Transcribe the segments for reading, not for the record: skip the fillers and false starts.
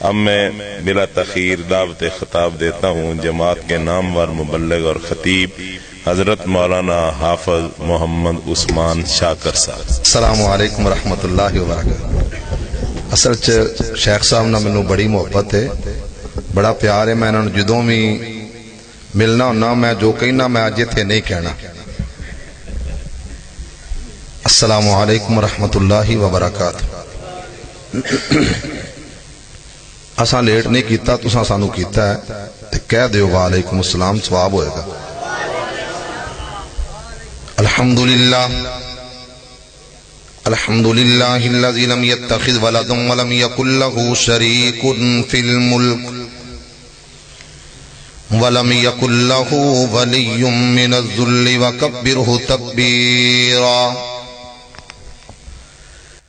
اب میں بلا تخیر دعوت خطاب دیتا ہوں جماعت کے نامور مبلغ اور خطیب حضرت مولانا حافظ محمد عثمان شاکر صاحب۔ السلام علیکم ورحمۃ اللہ وبرکاتہ۔ اصل شیخ صاحب نہ مینوں بڑی محبت ہے، بڑا پیار ہے، میں انہوں نے جدوں بھی ملنا ہونا میں جو کہنا میں اج ایتھے نہیں کہنا۔ السلام علیکم ورحمۃ اللہ وبرکاتہ۔ اساں لیٹ نہیں کیتا، تساں سانو کیتا ہے تے کہہ دیو وعلیکم السلام، ثواب ہوئے گا۔ الحمدللہ الحمدللہ الذی لم يتخذ ولدا ولم يكن له شریک فی الملک ولم يكن له ولی من الذل وکبرہ تکبیرا۔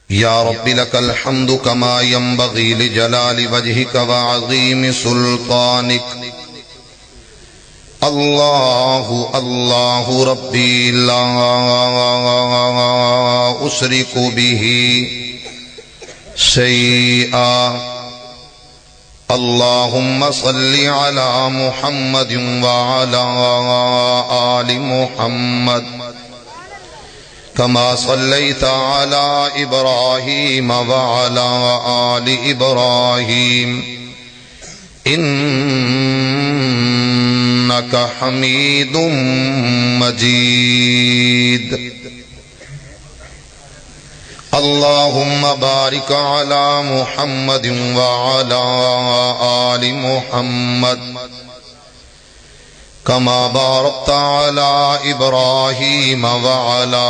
یا رب لک الحمد کما ينبغی لجلال وجہک وعظیم سلطانک۔ اللہ اللہ ربی لا اشرک بہ شیئا۔ اللہم صل علی محمد وعلی آل محمد كما صليت على إبراهيم وعلى آل إبراهيم إنك حميد مجيد۔ اللهم بارك على محمد وعلى آل محمد كما باركت على إبراهيم وعلى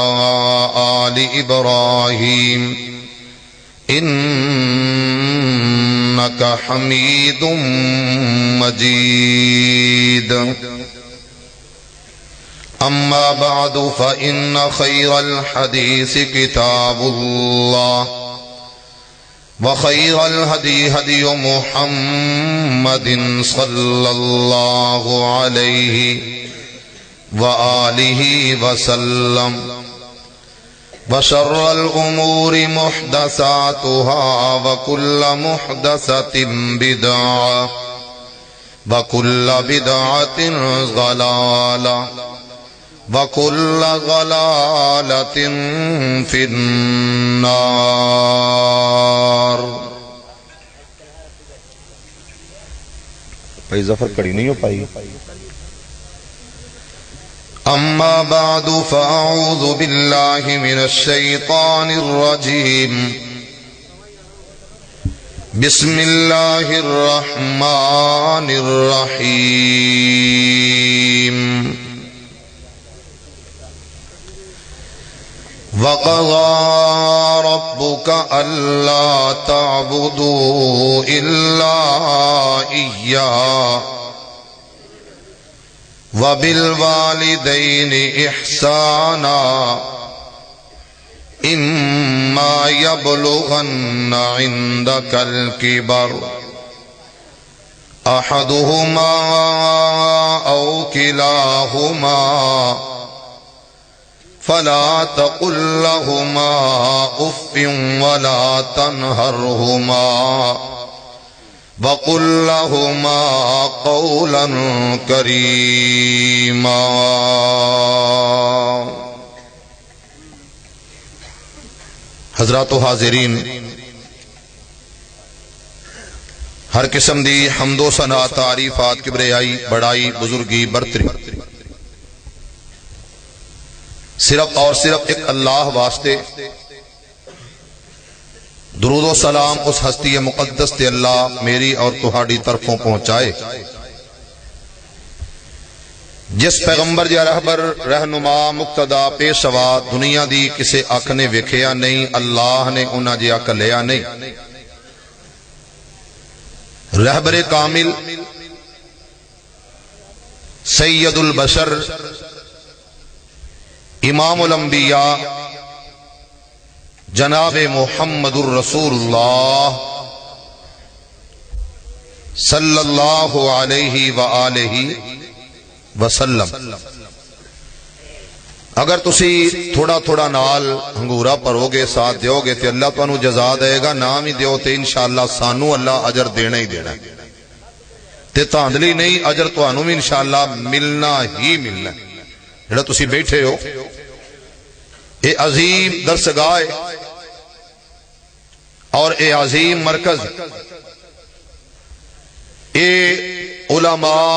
آل إبراهيم إنك حميد مجيد۔ أما بعد فإن خير الحديث كتاب الله وخير الهدي هدي محمد صلى الله عليه وآله وسلم وشر الأمور محدثاتها وكل محدثة بدعة وكل بدعة ضلالة وكل ضلالة في النار۔ بھائی ظفر کڑی نہیں ہو پائی۔ اما بعد فاعوذ باللہ من الشیطان الرجیم، بسم اللہ الرحمن الرحیم۔ وَقَضَى رَبُّكَ أَلَّا تَعْبُدُوا إِلَّا إِيَّاهُ وَبِالْوَالِدَيْنِ إِحْسَانًا إِمَّا يَبْلُغَنَّ عِندَكَ الْكِبَرَ أَحَدُهُمَا أَوْ كِلَاهُمَا فلا تقل لهما اف ولا تنهرهما وقل لهما قولا كريما۔ حضرات و حاضرین، ہر قسم دی حمد و ثنا تعریفات کبریائی بڑائی بزرگی برتری صرف اور صرف ایک اللہ واسطے۔ درود و سلام اس ہستی مقدس تے اللہ میری اور تہاڈی طرفوں پہنچائے جس پیغمبر یا رہبر رہنما مقتدا پیشوا دنیا دی کسے اکھ نے ویکھیا نہیں، اللہ نے انہاں جیا کلیا نہیں۔ رہبر کامل سید البشر امام الانبیاء جناب محمد الرسول اللہ صلی اللہ علیہ وآلہ وسلم اگر تسی تھوڑا تھوڑا نال ہنگورا پرو گے ساتھ دیو گے تے اللہ تانوں جزا دے گا، نام ہی دیو تے انشاءاللہ سانو اللہ اجر دینا ہی دینا تے تاندلی نہیں، اجر تانوں بھی انشاءاللہ ملنا ہی ملنا۔ جڑا تسی بیٹھے ہو اے عظیم درسگاہ اور اے عظیم مرکز، اے علماء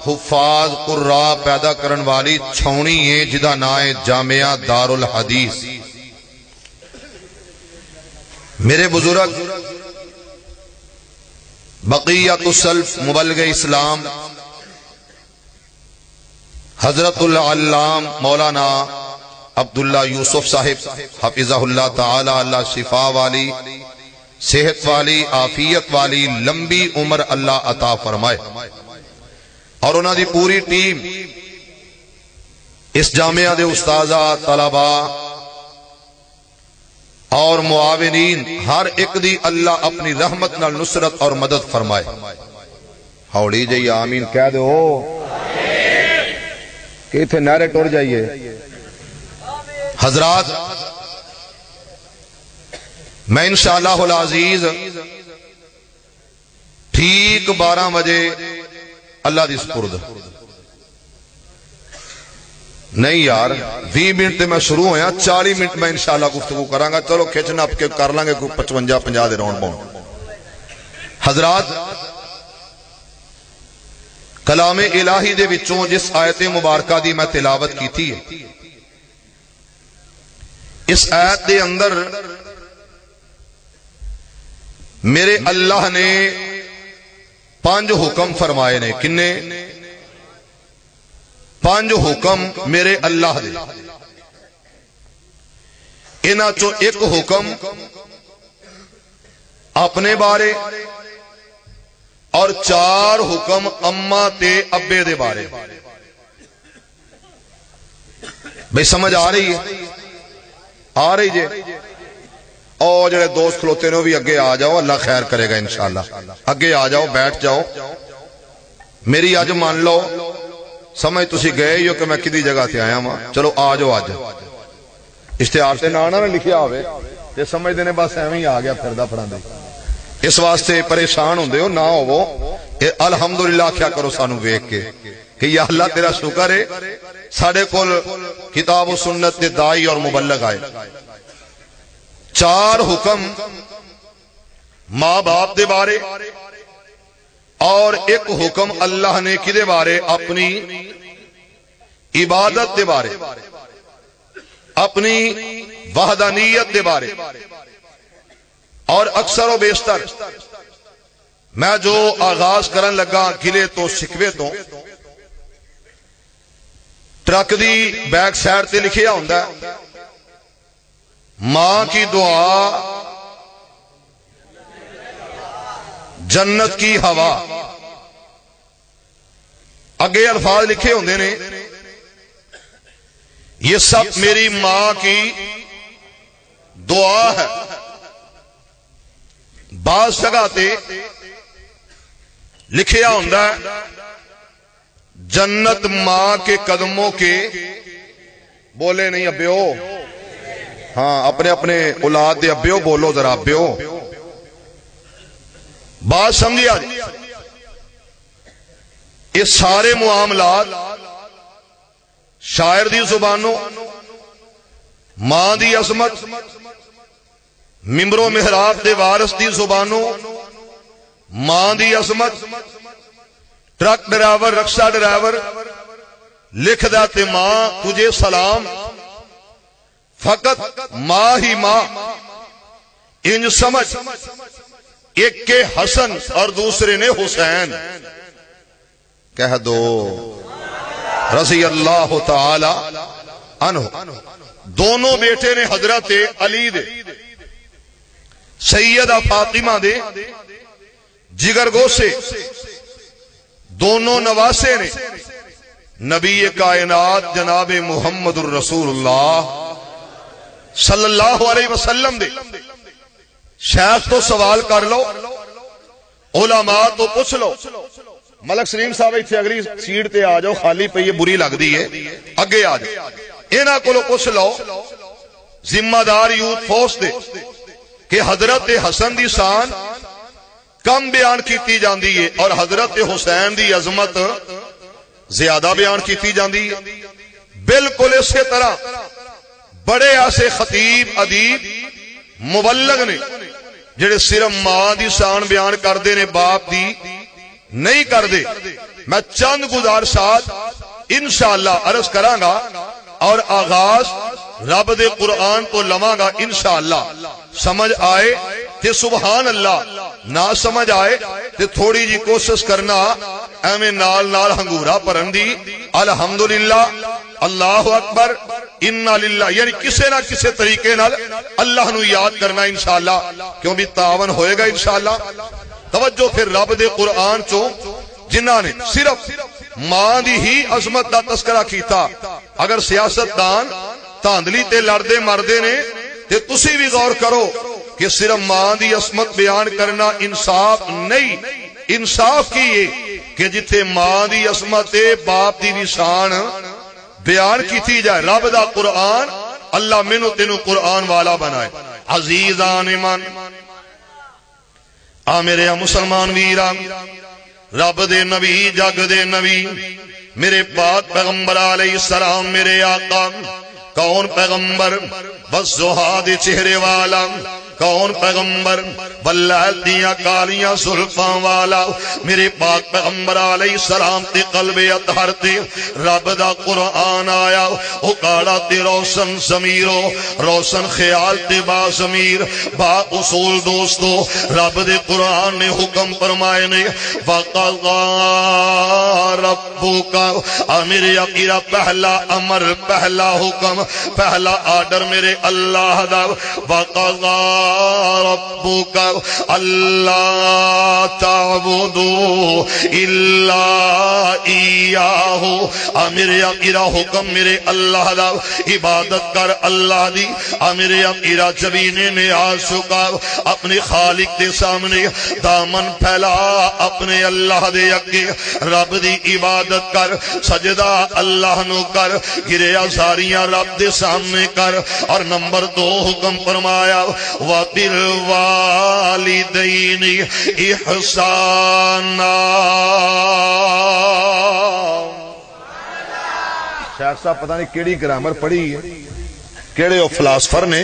حفاظ قراء پیدا کرن والی چھونی ہے جدا نائے جامعہ دار الحدیث۔ میرے بزرگ بقیت السلف مبلغ اسلام حضرت العلام مولانا عبداللہ یوسف صاحب حفظہ اللہ تعالی، اللہ شفا والی، صحت والی، عافیت والی، لمبی عمر اللہ عطا فرمائے، اور انہاں دی پوری ٹیم، اس جامعہ دے استاذہ، طلباء اور معاونین، ہر ایک دی اللہ اپنی رحمت نال نصرت اور مدد فرمائے۔ ہوڑی جی آمین کہہ دو کہ تھے نعرے ٹور جائیے۔ حضرات، میں انشاءاللہ العزیز ٹھیک 12 بجے اللہ دی سپرد، نہیں یار 20 منٹ تے میں شروع ہویا، 40 منٹ میں انشاءاللہ گفتگو کرانگا، چلو کھچ نپ کے کر لیں گے 55-50 دے راؤنڈ باؤنڈ۔ حضرات، کلام الہی دے وچوں جس آیت مبارکہ دی میں تلاوت کی تھی، اس آیت دے اندر میرے اللہ نے 5 حکم فرمائے نے۔ کنے؟ 5 حکم میرے اللہ دے، انہاں چو ایک حکم اپنے بارے اور 4 حکم اماں تے ابے دے بارے۔ بھئی سمجھ آ رہی ہے؟ آ رہی جے؟ اور جڑے دوست کھلوتے نے بھی اگے آ جاؤ، اللہ خیر کرے گا انشاءاللہ۔ اگے آ جاؤ، بیٹھ جاؤ۔ میری آج مان لو سمجھ تسی گئے ہی ہو کہ میں کدی جگہ تے آیا ہاں، چلو آ جاؤ۔ آج اشتہار تے نانا نے لکھیا ہوئے تے سمجھ دینے بس ایویں ہی آ گیا پھردا پھراندے، اس واسطے پریشان ہوندے ہو نہ ہوو۔ الحمدللہ کیا کرو سانو ویکھ کے کہ یا اللہ تیرا شکر ہے ساڈے کول کتاب و سنت دے دائی اور مبلغ آئے۔ 4 حکم ماں باپ دے بارے، اور ایک حکم اللہ نے کدے بارے؟ اپنی عبادت دے بارے، اپنی وحدانیت دے بارے۔ اور اکثر و بیشتر میں جو آغاز کرن لگا گلے تو شکوے تو، ٹرک دی بیک سائڈ تے لکھیا ہوندا ہے ماں کی دعا جنت کی ہوا۔ اگے الفاظ لکھے ہوندے نے یہ سب میری ماں کی دعا ہے۔ بعض جگہ تے لکھیا ہوندا ہے جنت ماں کے قدموں کے، بولے نہیں ابیو، ہاں اپنے اپنے اولاد دے ابیو بولو ذرا ابیو، بات سمجھے آج۔ یہ سارے معاملات شاعر دی زبانوں، ماں دی عظمت، ممبر و محراب دے وارث دی زبانوں، ماں دی عظمت، ٹرک ڈرائیور، رکشہ ڈرائیور لکھ دیتے ماں تجھے سلام، فقط ماں ہی ماں، انج سمجھ ایک کے حسن اور دوسرے نے حسین، کہہ دو رضی اللہ تعالی عنہ۔ دونوں بیٹے نے حضرت علی دے، سیدہ فاطمہ دے جگر گوشے، دونوں نواسے نے نبی کائنات جناب محمد الرسول اللہ صلی اللہ علیہ وسلم دے۔ شیخ تو سوال کر لو، علماء تو پوچھ لو۔ ملک سلیم صاحب ایتھے اگلی سیٹ تے آ جاؤ، خالی پئی ہے بری لگ دی ہے، اگے آ جاؤ۔ انہاں کولو پوچھ لو ذمہ دار یوتھ فورس دے کہ حضرت حسن دی شان کم بیان کیتی جاندی ہے اور حضرت حسین دی عظمت زیادہ بیان کیتی جاندی ہے. بالکل اسی طرح بڑے ایسے خطیب ادیب مبلغ نے جڑے صرف ماں دی شان بیان کردے نے باپ دی نہیں کردے. میں چند گزارشات انشاءاللہ عرض کراں گا اور آغاز رب دے قرآن تو لواں گا. انشاءاللہ سمجھ آئے تے سبحان اللہ، نہ سمجھ آئے تے تھوڑی جی کوشش کرنا ایویں نال نال ہنگورا پرن دی الحمدللہ اللہ اکبر انا للہ، یعنی کسے نہ کسے طریقے نال اللہ نو یاد کرنا انشاءاللہ، کیوں بھی تعاون ہوئے گا انشاءاللہ. توجہ پھر رب دے قرآن چوں جنہاں نے صرف ماں دی ہی عظمت دا تذکرہ کیتا. اگر سیاستدان تاندلی تے لڑدے مردے نے تے تسی بھی غور کرو کہ صرف ماں دی عظمت بیان کرنا انصاف نہیں. انصاف کی یہ کہ جتھے ماں دی عظمت باپ دی نشان بیان کیتی جائے. رب دا قرآن اللہ مینو تینو قرآن والا بنائے. عزیزان من آ میرے مسلمان ویران، رب دے نبی جگ دے نبی میرے پاک پیغمبر علیہ السلام میرے آقا. کون پیغمبر؟ بس زہاد چہرے والا. کون پیغمبر؟ واللیل دیاں کالیاں زلفاں والا. میرے پاک پیغمبر علیہ السلام تے قلب اطہر تے رب دا قرآن آیا. او کاڑا تے روشن ضمیرو، روشن خیال تے با ضمیر با اصول. دوستو رب دے قرآن نے حکم فرمائے نے وَقَضَىٰ رَبُّكَ. میرے عقیدہ پہلا امر، پہلا حکم، پہلا آرڈر میرے اللہ دا. وَقَضَىٰ رَبُّكَ أَلَّا تَعْبُدُوا إِلَّا إِيَّاهُ. میرے عقیدہ حکم میرے اللہ دا، عبادت کر اللہ دی. میرے عقیدہ جبینے نے آ چکا اپنے خالق دے سامنے دامن پھیلا اپنے اللہ دے اگے. رب دی عبادت کر، سجدہ اللہ نو کر، گریا زاریاں رب دے سامنے کر. اور نمبر 2 حکم فرمایا وَبِالْوَالِدَيْنِ إِحْسَانًا. شیخ صاحب پتہ نہیں کیڑی گرامر پڑھی ہے، کیڑے او فلاسفر نے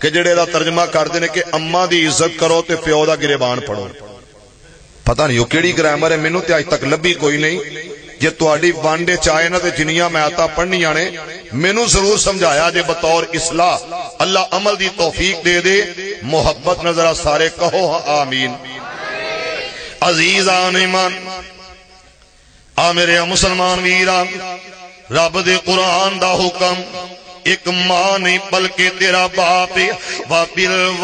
کہ جڑے دا ترجمہ کر دینے کہ اماں دی عزت کرو تے پیو دا گریبان پڑھو. پتہ نہیں وہ کیڑی گرامر ہے، مینوں تے اج تک لبھی کوئی نہیں. جے تہاڈی وانڈے چاہے نہ تے جنیاں میں آتا پڑھنیاں نے مینوں ضرور سمجھایا جے بطور اصلاح. اللہ عمل دی توفیق دے دے. محبت نظرہ سارے کہو آمین. عزیزان ایمان آ میرے مسلمان ویران، رب دے قرآن دا حکم ایک ماں نہیں بلکہ تیرا باپ. وَبِالْوَالِدَيْنِ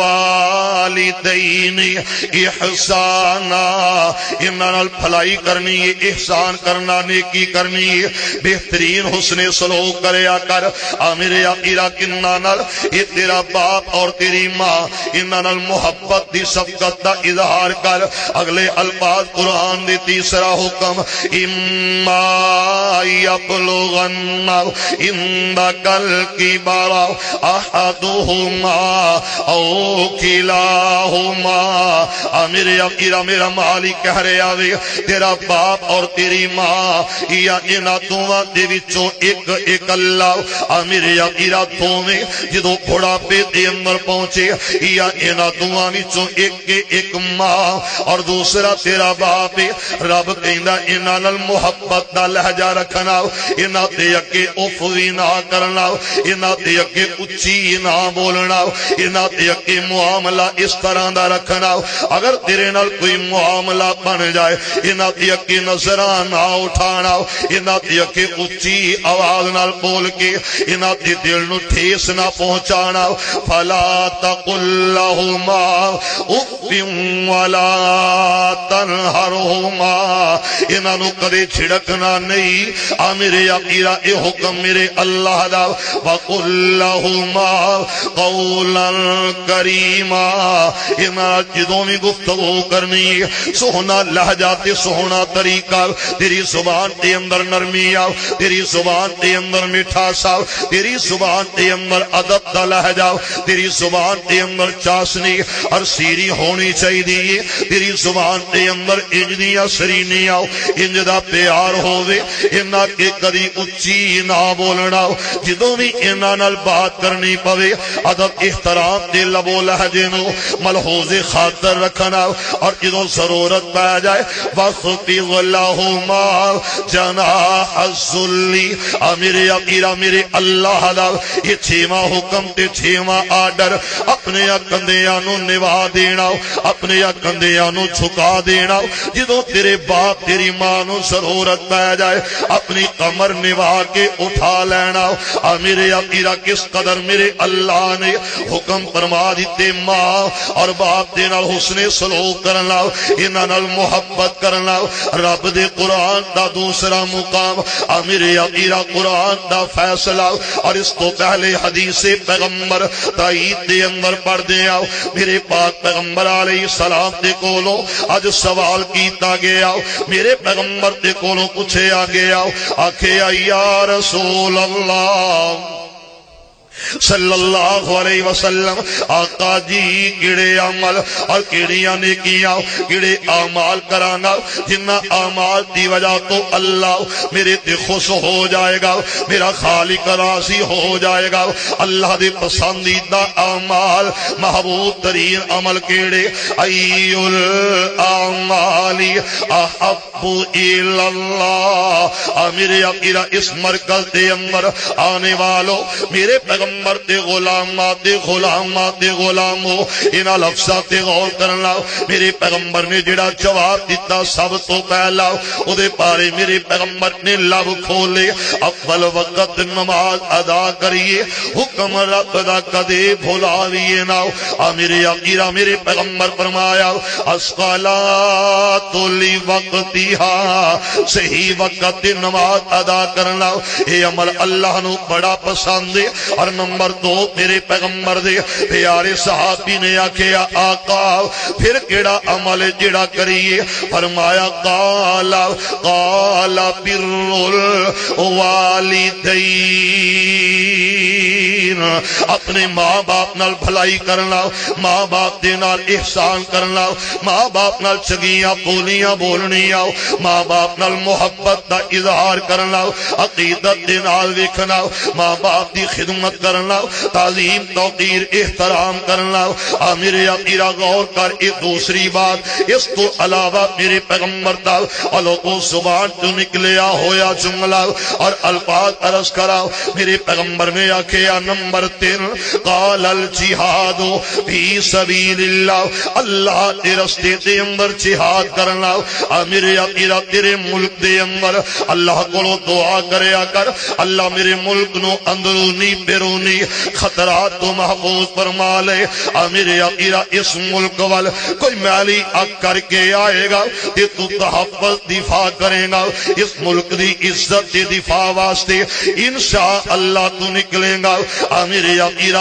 إِحْسَانًا. انہاں نال بھلائی کرنی ہے، احسان کرنا، نیکی کرنی ہے، بہترین حسن سلوک کریا کر. میرے عقیدہ کنہاں نال؟ یہ تیرا باپ اور تیری ماں، انہاں نال محبت دی شفقت دا اظہار کر. اگلے الفاظ قرآن دے تیسرا حکم اِمَّا يَبْلُغَنَّ عِندَكَ الكبر احدهما او كلاهما. میرے عقیدہ میرا مالک کہہ رہے آوے تیرا باپ اور تیری ماں یا انہاں دوواں دے وچوں ایک اللہ. میرے عقیدہ دوویں جدوں بڑھاپے دے اندر پہنچے یا انہاں دوواں وچوں ایک ماں اور دوسرا تیرا باپ. رب کہندا انہاں نال محبت دا لہجہ رکھنا، انہاں تے اگے اف وی نہ کرنا، انہاں تے اگے اچھی نہ بولنا، انہاں تے اگے معاملہ اس طرح دا رکھنا. اگر تیرے نال کوئی معاملہ بن جائے انہاں تے اگے نظراں نہ اٹھانا، انہاں تے اگے اچھی آواز نال بول کے انہاں تے دل نو ٹھیس نہ پہنچانا. فلا تقل لهما اف ولا تنهرهما. انہاں نو کدے چھڑکنا نہیں. میرے عقیدہ اے حکم میرے اللہ دا. وَقُلْ لَهُمَا قَوْلًا كَرِيمًا. جدوں بھی گفتگو کرنی سوہنا لہجہ تے سوہنا طریقہ تیری زبان تے اندر نرمی آؤ تیری زبان تے اندر مٹھاس آؤ تیری زبان تے اندر ادب دا لہجہ تیری زبان تے اندر چاشنی اور سیری ہونی چاہیے تیری زبان تے اندر انجنی سرینی آؤ انج دا پیار ہووے انہاں کے کدی اچھی نہ بولنا جدوں بھی انہاں نال بات کرنی پوے ادب احترام دے لبو لہجے نو ملحوظ خاطر رکھنا اور جدوں ضرورت پہ جائے وَخْفِضْ لَهُمَا جَنَاحَ الذُّلِّ میرے اللہ دا یہ چھواں حکم تے چھواں آرڈر اپنے کندھیاں نو نوا دینا اپنے کندھیاں نو جھکا دینا جدوں تیرے باپ تیری ماں نو ضرورت پہ جائے اپنی کمر نوا کے اٹھا لینا میرے کس قدر میرے اللہ نے حکم فرما دیتے ماں اور باپ دے نال حسن سلوک کرنا انہاں نال محبت کرنا رب دے قرآن دا دوسرا مقام میرے قرآن دا فیصلہ اور اس تو پہلے حدیث پیغمبر تائید دے اندر پڑھ دے آؤ میرے پاک پیغمبر علیہ السلام دے کولو اج سوال کیتا گیا میرے پیغمبر دے کولو پوچھے آ گیا آکھے یا رسول اللہ صلی اللہ علیہ وسلم آقا جی کیڑے عمل اور کیڑیاں نیکیاں کیڑے اعمال کرانا جنہ اعمال دی وجہ تو اللہ میرے تے خوش ہو جائے گا میرا خالق راضی ہو جائے گا اللہ دے پسندیدہ اعمال محبوب ترین عمل کیڑے ای الاعمال احب الی اللہ میرے اس مرکز دے اندر آنے والوں میرے پیغمبر تے غلامات غلامو انہاں لفظاں تے غور کرنا میرے پیغمبر نے جڑا جواب دیتا سب تو پہلا او دے بارے میرے پیغمبر نے لب کھولے اول وقت نماز ادا کریے حکم رب دا کدے بھلاویے نہ میرے پیغمبر فرمایا الصلاۃ لوقتھا صحیح وقت نماز ادا کرنا اے عمل اللہ نو بڑا پسند ہے اور نمبر دو میرے پیغمبر دے پیارے صحابی نے آکھیا آقا پھر کیڑا عمل جڑا کریے فرمایا قال بر الوالدین اپنے ماں باپ نال بھلائی کرنا ماں باپ دے نال احسان کرنا ماں باپ نال چنگیاں بولیاں بولنیاں ماں باپ نال محبت دا اظہار کرنا عقیدت دے نال ویکھنا ماں باپ دی خدمت کرنا تعظیم توقیر احترام کرنا میرے غور کر ایک دوسری بات اس تو علاوہ میرے پیغمبر دا کو زبان تو نکلیا ہویا جملہ اور الفاظ عرض کرا میرے پیغمبر نے آکھیا نمبر 3 قال الجہاد فی سبیل اللہ اللہ کے راستے دے اندر جہاد کرنا میرے تیرے ملک دے اندر اللہ کو دعا کریا کر اللہ میرے ملک نو اندرونی بیرونی خطرات تو محفوظ فرما لے میرے اس ملک وال کوئی میلی اگ کر کے آئے گا تے تو تحفظ دفاع کرے گا اس ملک دی عزت دی دفاع واسطے انشاءاللہ تو نکلے گا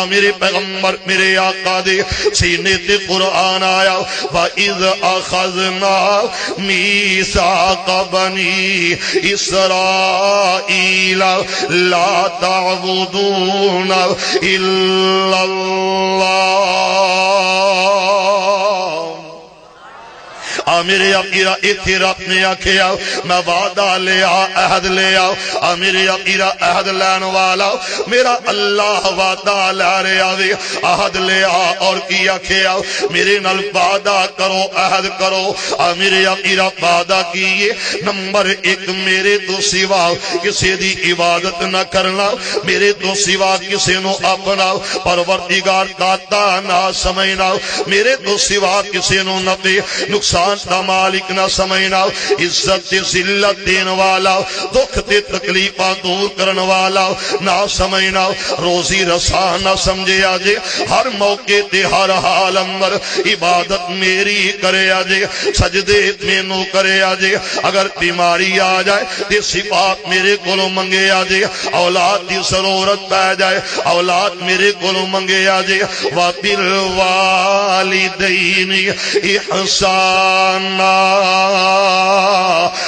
میرے پیغمبر میرے آقا دے سینے تے قرآن آیا وَإِذْ أَخَذْنَا مِيثَاقَ بَنِي إِسْرَائِيلَ لَا تَعْبُدُونَ إِلَّا اللَّهَ میرے ایتھے رب نے آکھیا میں وعدہ لیا عہد لیا میرے عہد لین والا میرا اللہ وعدہ لے رہا وے عہد لیا اور کی آکھیا میرے نال وعدہ کرو عہد کرو میرے وعدہ کیے نمبر 1 میرے تو سوا کسی دی عبادت نہ کرنا میرے تو سوا کسی نو اپنا پروردگار داتا نہ سمجھنا میرے تو سوا کسی نو نفع نقصان دا مالک نہ سمجھنا، عزت تے ذلت دین والا، دکھ تے تکلیفاں دور کرن والا نہ سمجھنا، روزی رسا نہ سمجھیا جے، ہر موقع تے ہر حال اندر عبادت میری کرے آجے، سجدے مینوں کرے آجے، اگر بیماری آ جائے تے صفات میرے کولوں منگے آجے، اولاد دی ضرورت پہ جائے اولاد میرے کولوں منگے آجے، وَبِالْوَالِدَيْنِ احسانا،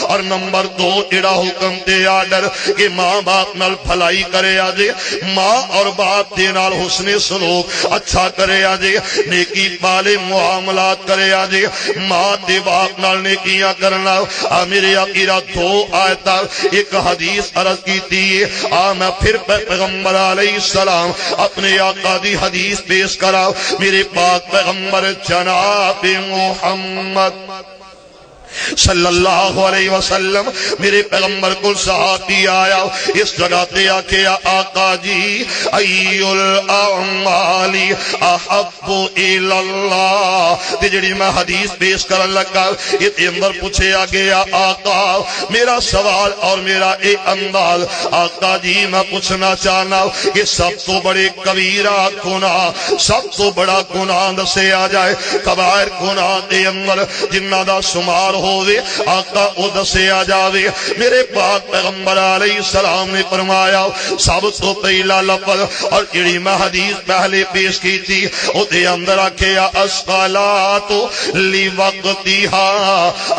اور نمبر 2 اڑا حکم تے آڈر کہ ماں باپ نال بھلائی کرے آجے، ماں اور باپ دے نال حسن سلوک اچھا کرے آجے، نیکی والے معاملات کرے آجے، ماں دے باپ نال نیکیاں کرنا۔ میرے آقا 2 آیتاں ایک حدیث عرض کی تھی، میں پھر پیغمبر علیہ السلام اپنے آقا دی حدیث پیش کرا، میرے پاک پیغمبر جناب محمد صلی اللہ علیہ وسلم، میرے پیغمبر کو صحابی آیا، اس جگہ تے آکے آقا جی ای الاعمال احب الاللہ، تے جڑی میں حدیث پیش کرن لگا یہ اندر پوچھے گیا آقا میرا سوال اور میرا اے انداز، آقا جی میں پوچھنا چاہنا کہ سب تو بڑے کبیرہ گناہ، سب تو بڑا گناہ دسے آ جائے، کبائر گناہ دے اندر جنہ دا شمار ہووے آقا او دسے آ جاوے، میرے پاک پیغمبر علیہ السلام نے فرمایا سب تو پہلا لفظ، اور جڑی میں حدیث پہلے پیش کی تھی او دے اندر آکھیا الصلاۃ لوقتہا،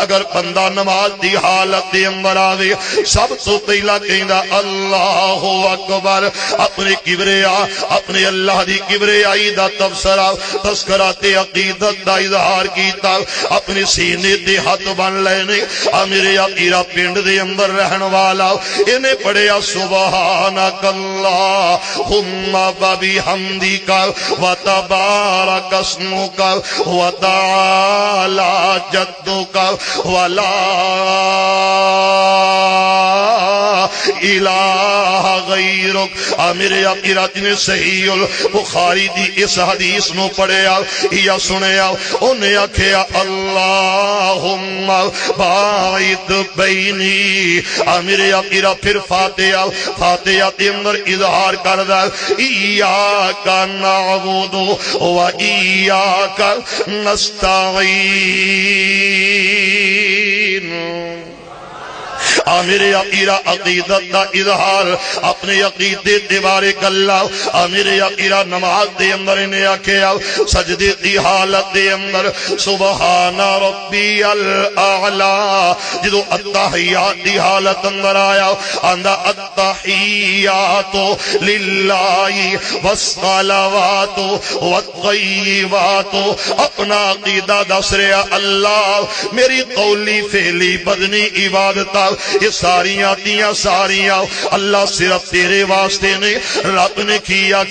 اگر بندہ نماز دی حالت دے اندر آوے سب تو پہلا کہندا اللہ اکبر، اپنے کبریا اپنے اللہ دی کبریائی دا تذکرہ تے عقیدت دا اظہار کیتا، اپنے سینے تے ہاتھ بن لینے، میرے آقا پنڈ دے اندر رہن والا انہیں پڑھیا سبحانک اللہم وبحمدک وتبارک اسمک وتعالی جدک ولا الہ غیرک۔ میرے آقا نے صحیح البخاری دی اس حدیث نو پڑھیا یا سنیا، انہیں آکھیا اللہم باعد بینی، میرے آقا پھر فاتحہ دے اندر اظہار کردہ ایاک نعبد و ایاک نستعین، میرے آقا عقیدت دا اظہار اپنے عقیدے دیوارے کلا، میرے آقا نماز دے اندر انہیں آکھیا سجدے دی حالت دے اندر سبحان ربی الاعلی، جدو التحیات دی حالت اندر آیا آندہ التحیات للہ والصلوات والطیبات، اپنا عقیدہ دس رہا اللہ میری قولی فعلی بدنی عبادتہ یہ ساریاں دیاں ساریاں اللہ صرف تیرے واسطے نے، رب نے کیا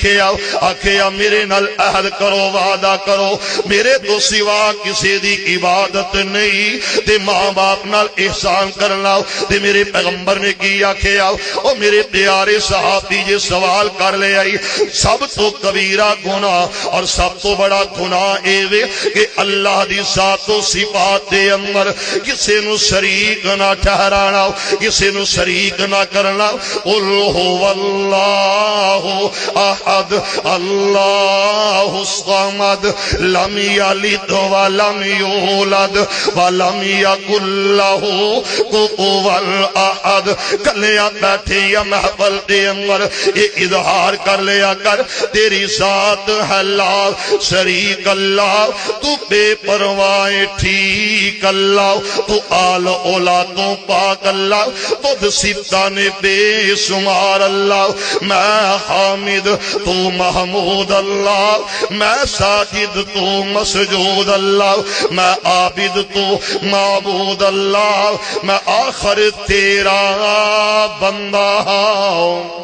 آکھیا میرے نال عہد کرو وعدہ کرو میرے تو سوا کسی دی عبادت نہیں، تے ماں باپ نال احسان کرنا، تے میرے پیغمبر نے کیا او میرے پیارے صحابی یہ سوال کر لے آئی سب تو کبیرہ گناہ اور سب تو بڑا گناہ اے کہ اللہ دی ذات و صفات دے اندر کسی نو شریک نہ ٹھہرانا، کسی نو شریک نہ کرنا، قل هو اللہ احد اللہ الصمد لم یلد ولم یولد ولم یکن له کفوا احد۔ کلیاں بیٹھے یا محفل دے اندر یہ اظہار کر لیا کر تیری ذات ہے لا شریک اللہ، تو بے پرواہ ٹھیک اللہ، تو آل اولادوں پاک اللہ، تجھ صفتان بے شمار اللہ، میں حامد تو محمود اللہ، میں ساجد تو مسجود اللہ، میں عابد تو معبود اللہ، میں آخر تیرا بندہ ہوں۔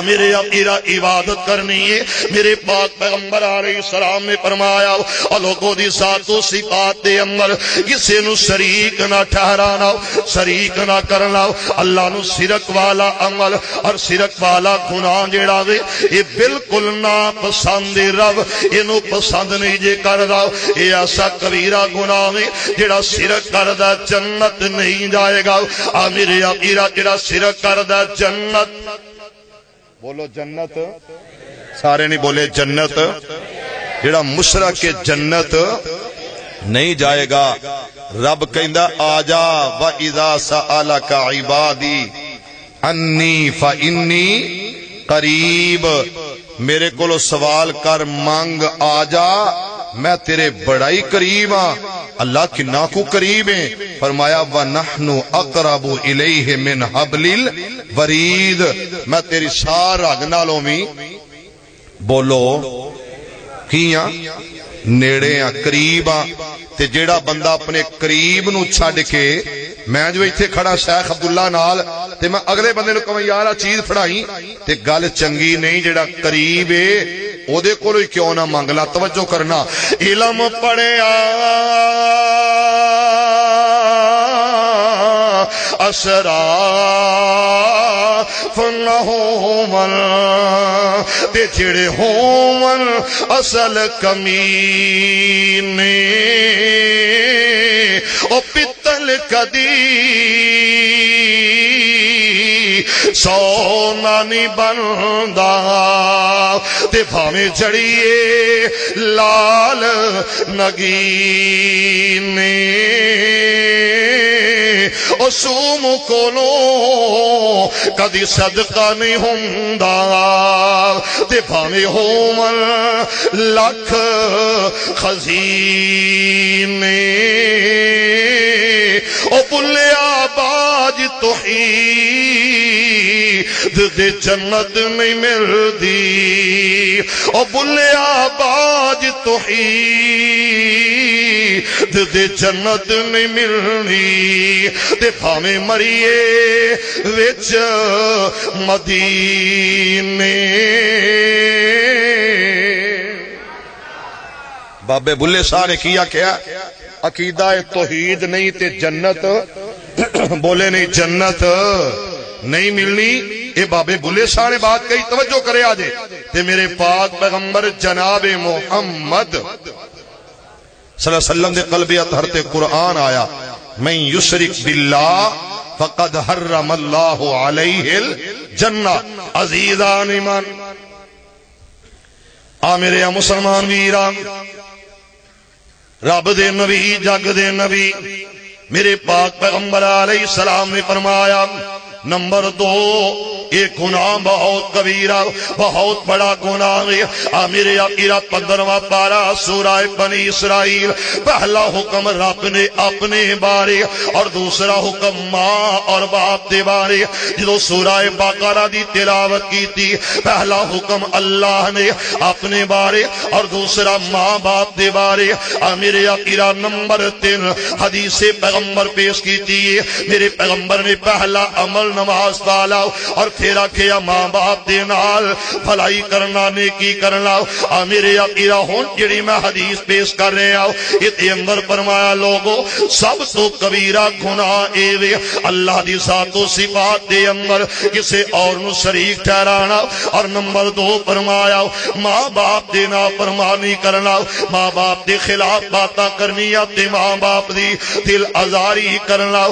میرے عقیدہ عبادت کرنی ہے. میرے پاک پیغمبر علیہ السلام نے فرمایا لوگوں دی ذات و صفات دے اندر کسی نو شریک نہ ٹھہرانا، شریک نہ کرنا. اللہ نو شرک والا عمل اور شرک والا گناہ جیڑا وے یہ بالکل نا پسند. رب اینو پسند نہیں جے کردا. یہ ایسا کبیرہ گناہ ہے جیڑا شرک کردا جنت نہیں جائے گا. میرے عقیدہ جیڑا شرک کردا جنت، بولو جنت، سارے نہیں بولے جنت، جڑا مشرک کے جنت نہیں جائے گا. رب کہندا آجا وَإِذَا سَأَلَكَ عِبَادِي أَنِّي فَإِنِّي قریب. میرے کو سوال کر مانگ آجا میں تیرے بڑائی قریب ہاں. اللہ کنا کو قریب ہیں. فرمایا وَنَحْنُ أَقْرَبُ إِلَيْهِ مِنْ حَبْلِ الْوَرِيدِ. میں تیری سار رگ نالوں میں بولو کیاں نیڑے ہاں، قریب ہاں. تے جیڑا بندہ اپنے قریب نو چھڈ کے میں جو ایتھے کھڑا شیخ عبداللہ نال تے میں اگلے بندے نو کہاں یار چیز پڑھائی تے گل چنگی نہیں. جیڑا قریب ہے او دے کولوں کیوں نہ منگلا. توجہ کرنا. علم پڑھیا اسراف نہ ہوون تے جڑے ہوون اصل کمینے او پتل کدی سونا نہیں بندا تے بھاویں جڑیے لال نگینے او سوم کولو کدی صدقہ نہیں ہوندا تے بھاویں ہون لکھ خزینے او بلیا باج توحید دے جنت نہیں ملدی. او بلیا باج توحید دے جنت نہیں ملنی تے بھاویں مریے وچ مدینے. بابے بلے شاہ نے کیا عقیدہ توحید نہیں تے جنت بولے نہیں جنت نہیں ملنی. اے بابے بلے شاہ نے بات کہی. توجہ کرے آجے تے میرے پاک پیغمبر جناب محمد صلی اللہ علیہ وسلم دے قلب اطہر تے قرآن آیا من یشرک باللہ فقد حرم اللہ علیہ الجنہ. عزیزان ایمان میرے مسلمان ویران، رب دے نبی جگ دے نبی میرے پاک پیغمبر علیہ السلام نے فرمایا نمبر 2 یہ گناہ بہت کبیرہ بہت بڑا گناہ ہے. میرے عقیدہ 15واں پارہ سورہ بنی اسرائیل. پہلا حکم رب نے اپنے بارے اور دوسرا حکم ماں اور باپ دے بارے. جو سورہ بقرہ دی تلاوت کی تھی پہلا حکم اللہ نے اپنے بارے اور دوسرا ماں باپ دے بارے. میرے عقیدہ نمبر 3 حدیث پیغمبر پیش کی تھی. میرے پیغمبر نے پہلا عمل نماز پالا اور پھر آکھیا ماں باپ دے نال بھلائی کرنا نیکی کرنا. میرے عقیدہ ہون جڑی میں حدیث پیش کر رہے ہوں اتے اندر فرمایا لوگو سب تو کبیرہ گناہ اے وے اللہ دی ذات و صفات دے اندر کسے اور نو شریک ٹھہرانا. اور نمبر 2 فرمایا ماں باپ دے نافرمانی کرنا، ماں باپ دے خلاف باتاں کرنی تے ماں باپ دی دل آزاری کرنا.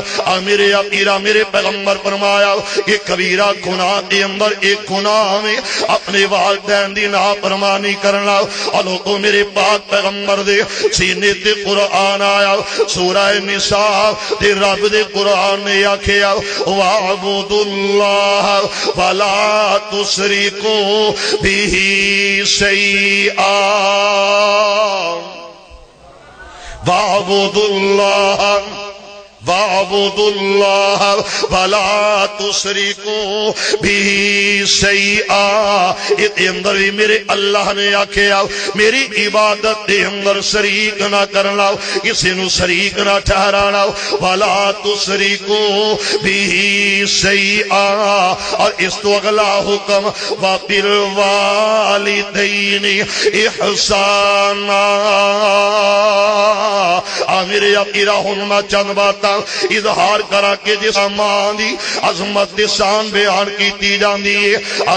میرے عقیدہ میرے پیغمبر فرمایا یہ کبیرہ گناہ دے اندر ایک گناہ میں اپنے والدین دی نافرمانی کرنا. اور لوگوں میرے پاک پیغمبر دے سینے تے قرآن آیا سورہ نساء دے رب دے قرآن نے آکھیا وَاعْبُدُوا اللَّهَ وَلَا تُشْرِكُوا بِهِ شَيْئًا. وَاعْبُدُوا اللَّهَ وَاعْبُدُوا اللَّهَ وَلَا تُشْرِكُوا بِهِ شَيْئًا. اے اندر بھی میرے اللہ نے آکھیا میری عبادت دے اندر شریک نہ کرنا، کسی نو شریک نہ ٹھہرانا. وَلَا تُشْرِكُوا بِهِ شَيْئًا. اور اس تو اگلا حکم وَبِالْوَالِدَيْنِ إِحْسَانًا. میرے عقیدہ ہنما چند باتاں اظہار کرا کہ جس ماں دی عظمت دی شان بیان کیتی جاندی ہے.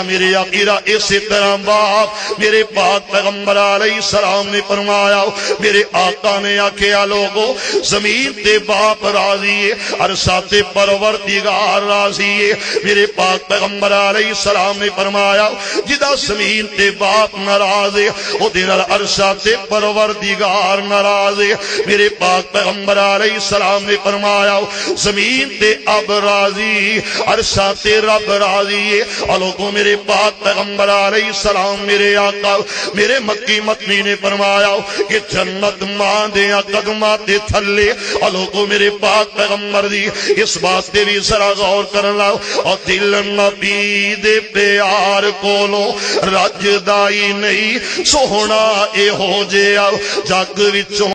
میرے عقیدہ اسی طرح باپ میرے پاک پیغمبر علیہ السلام نے فرمایا، میرے آقا نے آکھیا لوگو زمین تے باپ راضی ہے، عرشہ تے پروردگار راضی ہے. میرے پاک پیغمبر علیہ السلام نے فرمایا جدا زمین تے باپ ناراض ہے او دے نال عرشہ تے پروردگار ناراض ہے. میرے پاک پیغمبر علیہ السلام نے فرمایا زمین تے اب راضی، عرشہ تے رب راضی ہے. اور لوگوں میرے پاک پیغمبر علیہ السلام میرے آقا میرے مکی مدنی نے فرمایا کہ جنت ماں دیا قدمہ تے تھلے. اور لوگوں میرے پاک پیغمبر دی اس بات تے بھی ذرا غور کرنا. اور دل نبی دے پیار کولو رج دائی نہیں سونا اے ہو جے جگ وچوں